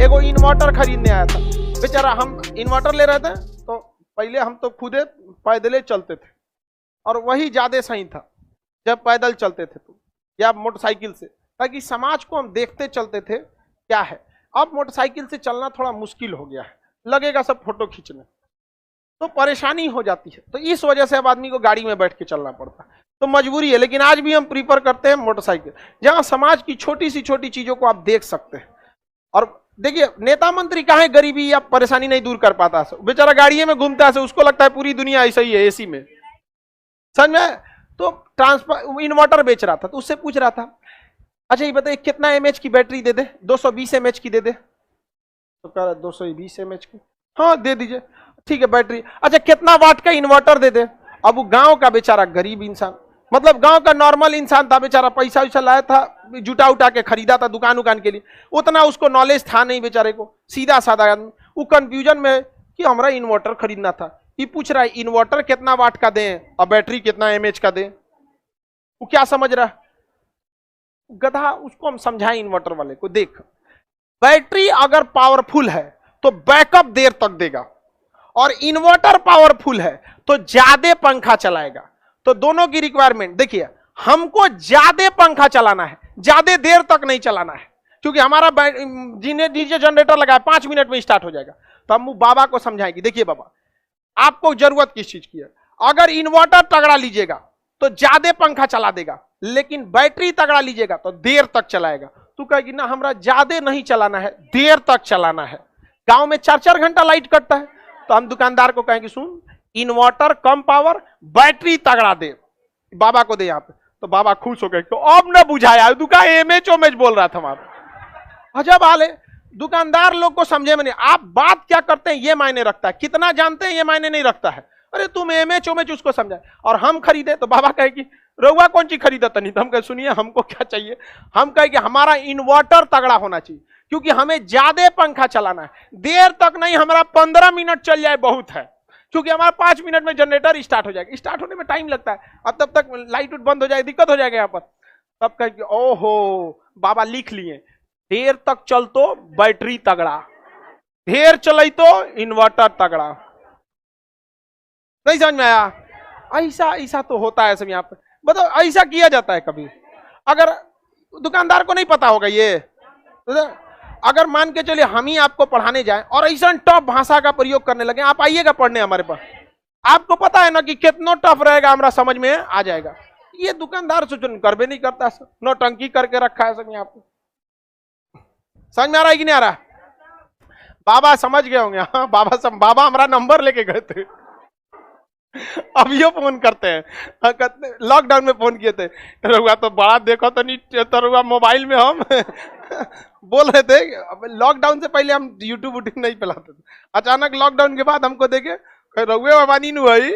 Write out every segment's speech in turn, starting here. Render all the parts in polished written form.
एगो इन्वर्टर खरीदने आया था बेचारा। हम इन्वर्टर ले रहे थे तो पहले हम तो खुदे पैदले चलते थे और वही ज्यादा सही था जब पैदल चलते थे तो, या मोटरसाइकिल से, ताकि समाज को हम देखते चलते थे क्या है। अब मोटरसाइकिल से चलना थोड़ा मुश्किल हो गया है, लगेगा सब फोटो खींचने, तो परेशानी हो जाती है। तो इस वजह से अब आदमी को गाड़ी में बैठ के चलना पड़ता है, तो मजबूरी है। लेकिन आज भी हम प्रीफर करते हैं मोटरसाइकिल, जहां समाज की छोटी सी छोटी चीजों को आप देख सकते हैं। और देखिए नेता मंत्री कहाँ है, गरीबी या परेशानी नहीं दूर कर पाता, बेचारा गाड़िए में घूमता है, उसको लगता है पूरी दुनिया ऐसा ही है एसी में, समझ में। तो ट्रांसफर इन्वर्टर बेच रहा था तो उससे पूछ रहा था, अच्छा ये बताइए कितना एमएच की बैटरी दे दे, 220 एमएच की दे दे। तो कह रहा 220 एमएच की, हाँ दे दीजिए, ठीक है बैटरी। अच्छा कितना वाट का इन्वर्टर दे दे। अब वो गांव का बेचारा गरीब इंसान, मतलब गांव का नॉर्मल इंसान था बेचारा, पैसा वैसा लाया था, जुटा उठा के खरीदा था दुकान उकान के लिए, उतना उसको नॉलेज था नहीं बेचारे को, सीधा साधा आदमी। वो कंफ्यूजन में कि हमारा इन्वर्टर खरीदना था, ये पूछ रहा है इन्वर्टर कितना वाट का दें और बैटरी कितना एमएच का दें। वो क्या समझ रहा है, गधा। उसको हम समझाएं इन्वर्टर वाले को, देख बैटरी अगर पावरफुल है तो बैकअप देर तक देगा, और इन्वर्टर पावरफुल है तो ज्यादा पंखा चलाएगा। तो दोनों की रिक्वायरमेंट देखिए, हमको ज्यादा पंखा चलाना है, ज्यादा देर तक नहीं चलाना है, क्योंकि हमारा डीजे जनरेटर लगा है 5 मिनट में स्टार्ट हो जाएगा। तो हम बाबा को समझाएंगे, देखिए बाबा आपको जरूरत किस चीज की है, अगर इन्वर्टर तगड़ा लीजिएगा तो ज्यादा पंखा चला देगा, लेकिन बैटरी तगड़ा लीजिएगा तो देर तक चलाएगा। तू कहेगी ना हमरा ज्यादा नहीं चलाना है, देर तक चलाना है, गांव में 4-4 घंटा लाइट कटता है। तो हम दुकानदार को कहेंगे सुन इन्वर्टर कम पावर, बैटरी तगड़ा दे, बाबा को दे यहाँ पे। तो बाबा खुश हो गए, तो अब न बुझाया, दुकान एमएच ओमेच बोल रहा था हमारा। अजब हाल है, दुकानदार लोग को समझे में नहीं, आप बात क्या करते हैं ये मायने रखता है, कितना जानते हैं ये मायने नहीं रखता है। अरे तुम एमएच ओमेच उसको समझाए, और हम खरीदे तो बाबा कहे कि रउआ कौन चीज खरीदा नहीं। तो हम कहे सुनिए हमको क्या चाहिए, हम कहे कि हमारा इन्वर्टर तगड़ा होना चाहिए, क्योंकि हमें ज्यादा पंखा चलाना है, देर तक नहीं, हमारा 15 मिनट चल जाए बहुत है, क्योंकि हमारा 5 मिनट में जनरेटर स्टार्ट हो जाएगा, स्टार्ट होने में टाइम लगता है, अब तब तक लाइट बंद हो जाएगी, दिक्कत हो जाएगा यहाँ पर। तब कहे कि ओहो बाबा लिख लिए, देर तक चल तो बैटरी तगड़ा, देर चले तो इन्वर्टर तगड़ा। नहीं समझ में आया? ऐसा ऐसा तो होता है सब यहाँ पे, बताओ ऐसा किया जाता है कभी? अगर दुकानदार को नहीं पता होगा ये, अगर मान के चलिए हम ही आपको पढ़ाने जाएं और ऐसा टफ भाषा का प्रयोग करने लगे, आप आइएगा पढ़ने हमारे पास, आपको पता है ना कि कितना टफ रहेगा, हमारा समझ में आ जाएगा। ये दुकानदार सोचो कर भी नहीं करता, नौटंकी करके रखा है सब यहाँ पे। समझ में आ रहा है कि नहीं आ रहा? बाबा समझ गए होंगे, हाँ बाबा हमारा नंबर लेके गए थे, अब ये फोन करते हैं, लॉकडाउन में फोन किए थे, रहुआ तो बड़ा देखो तो नहीं, तो रहुआ मोबाइल में हम बोल रहे थे। लॉकडाउन से पहले हम यूट्यूब वूट्यूब नहीं चलाते थे, अचानक लॉकडाउन के बाद हमको देखे रहुए बाबा नी हुई।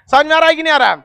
समझ में आ रहा है कि नहीं आ रहा?